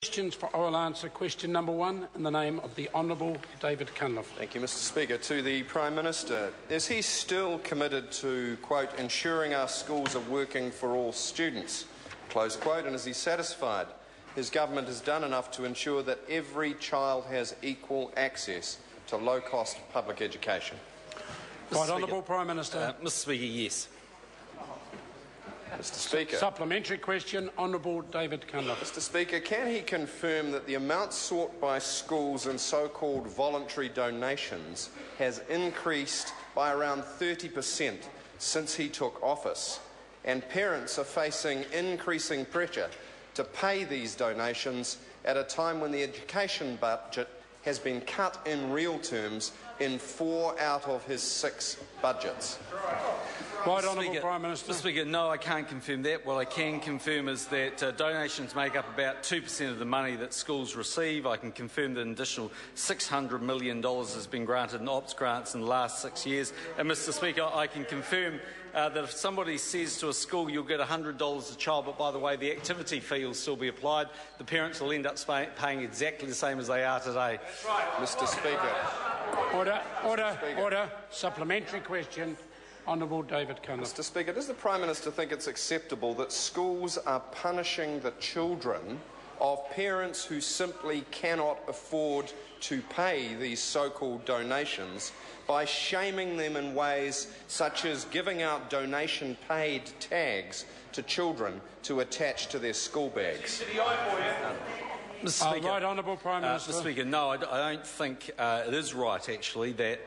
Questions for oral answer. Question number 1 in the name of the Honourable David Cunliffe. Thank you, Mr Speaker. To the Prime Minister, is he still committed to, quote, ensuring our schools are working for all students, close quote, and is he satisfied his government has done enough to ensure that every child has equal access to low-cost public education? Right Honourable Prime Minister. Mr Speaker, yes. Mr Speaker. Supplementary question, Honourable David Cunliffe. Mr Speaker, can he confirm that the amount sought by schools in so-called voluntary donations has increased by around 30% since he took office, and parents are facing increasing pressure to pay these donations at a time when the education budget has been cut in real terms in 4 out of his 6 budgets? Right Honourable Prime Minister. Mr Speaker, no, I can't confirm that. What I can confirm is that donations make up about 2% of the money that schools receive. I can confirm that an additional $600 million has been granted in OPS grants in the last 6 years. And Mr Speaker, I can confirm that if somebody says to a school, you'll get $100 a child, but by the way, the activity fee will still be applied, the parents will end up paying exactly the same as they are today. That's right. Mr Speaker. Order. Supplementary question. Honourable David Cunliffe. Mr Speaker, does the Prime Minister think it's acceptable that schools are punishing the children of parents who simply cannot afford to pay these so-called donations by shaming them in ways such as giving out donation-paid tags to children to attach to their school bags? Mr Speaker, right Honourable Prime Minister. Mr Speaker, no, I don't think it is right, actually, that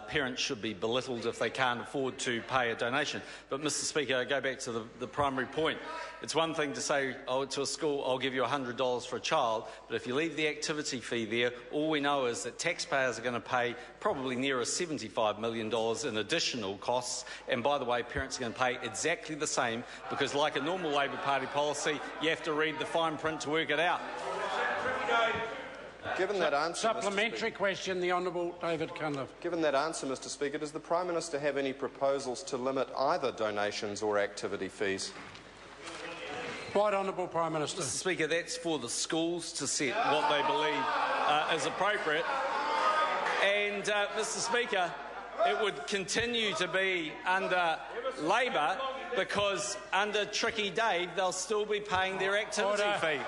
parents should be belittled if they can't afford to pay a donation. But, Mr Speaker, I go back to the primary point. It's one thing to say to a school, I'll give you $100 for a child, but if you leave the activity fee there, all we know is that taxpayers are going to pay probably nearer $75 million in additional costs, and by the way, parents are going to pay exactly the same because, like a normal Labor Party policy, you have to read the fine print to work it out. Given that answer, supplementary question, the Honourable David Cunliffe. Given that answer, Mr Speaker, does the Prime Minister have any proposals to limit either donations or activity fees? Right Honourable Prime Minister. Mr Speaker, that's for the schools to set what they believe is appropriate. And, Mr Speaker, it would continue to be under Labor because under Tricky Dave they'll still be paying their activity fee.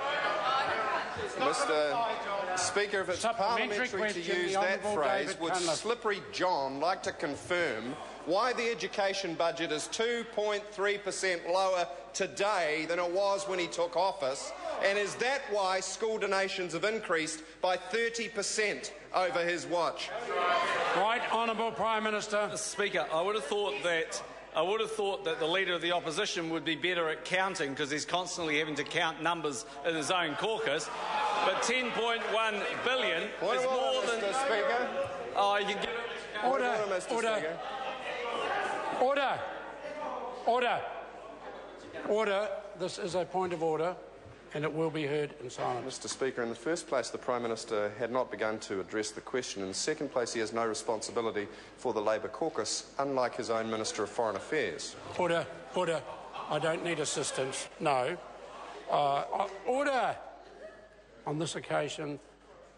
Mr Speaker, if it's parliamentary to use that phrase, would Slippery John like to confirm why the education budget is 2.3% lower today than it was when he took office? And is that why school donations have increased by 30% over his watch? Right Honourable Prime Minister. Mr Speaker, I would have thought that the Leader of the Opposition would be better at counting because he's constantly having to count numbers in his own caucus. But $10.1 billion is more than... Mr Speaker. Oh, you can get... Order. This is a point of order, and it will be heard in silence. Mr Speaker, in the first place, the Prime Minister had not begun to address the question. In the second place, he has no responsibility for the Labor caucus, unlike his own Minister of Foreign Affairs. Order. I don't need assistance. No. Order. On this occasion,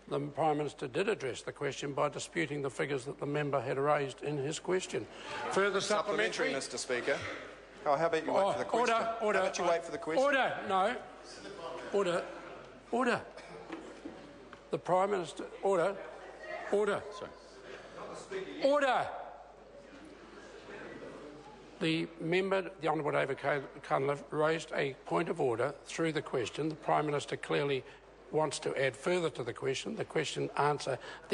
the Prime Minister did address the question by disputing the figures that the member had raised in his question. Further supplementary, Mr Speaker. Oh, how about you wait for the question? Order. How about you wait for the question? Order. No. Order. The Prime Minister. Order. Sorry. Order. The member, the Honourable David Cunliffe, raised a point of order through the question. The Prime Minister clearly wants to add further to the question. The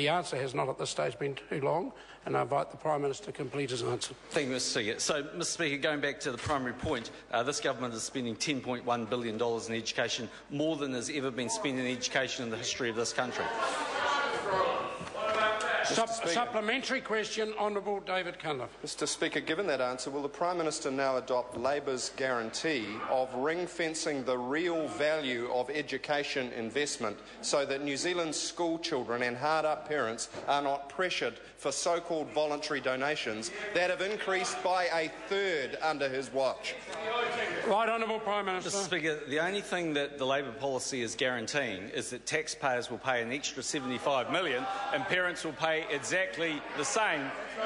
answer has not at this stage been too long, and I invite the Prime Minister to complete his answer. Thank you, Mr Speaker. So, Mr Speaker, going back to the primary point, this government is spending $10.1 billion in education, more than has ever been spent in education in the history of this country. Supplementary question, Honourable David Cunliffe. Mr Speaker, given that answer, will the Prime Minister now adopt Labour's guarantee of ring-fencing the real value of education investment so that New Zealand's school children and hard-up parents are not pressured for so-called voluntary donations that have increased by a third under his watch? Right, Honourable Prime Minister. Mr Speaker, the only thing that the Labor policy is guaranteeing is that taxpayers will pay an extra $75 million and parents will pay exactly the same.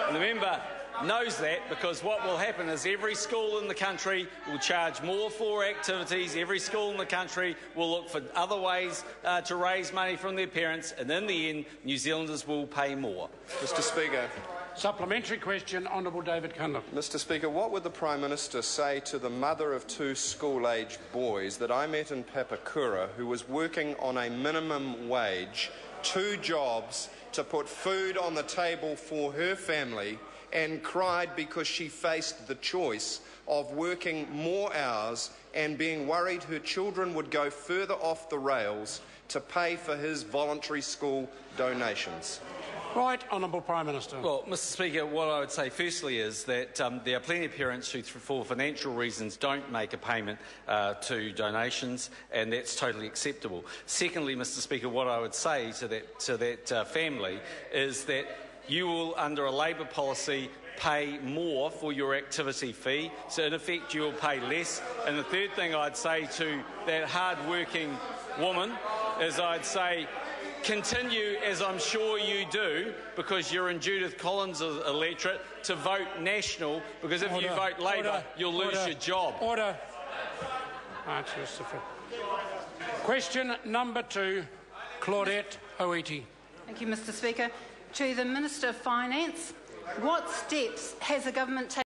And the member knows that because what will happen is every school in the country will charge more for activities, every school in the country will look for other ways to raise money from their parents, and in the end, New Zealanders will pay more. Mr Speaker. Supplementary question, Honourable David Cunliffe. Mr Speaker, what would the Prime Minister say to the mother of 2 school-age boys that I met in Papakura who was working on a minimum wage, 2 jobs to put food on the table for her family, and cried because she faced the choice of working more hours and being worried her children would go further off the rails to pay for his voluntary school donations? Right, Honourable Prime Minister. Well, Mr Speaker, what I would say firstly is that there are plenty of parents who, for financial reasons, don't make a payment to donations, and that's totally acceptable. Secondly, Mr Speaker, what I would say to that family is that you will, under a Labor policy, pay more for your activity fee, so in effect you will pay less. And the third thing I'd say to that hard-working woman is I'd say, continue, as I'm sure you do, because you're in Judith Collins' electorate, to vote National, because if you vote Labor, you'll lose your job. Order. Answer is sufficient. Question number 2, Claudette Hoiti. Thank you, Mr Speaker. To the Minister of Finance, what steps has the government taken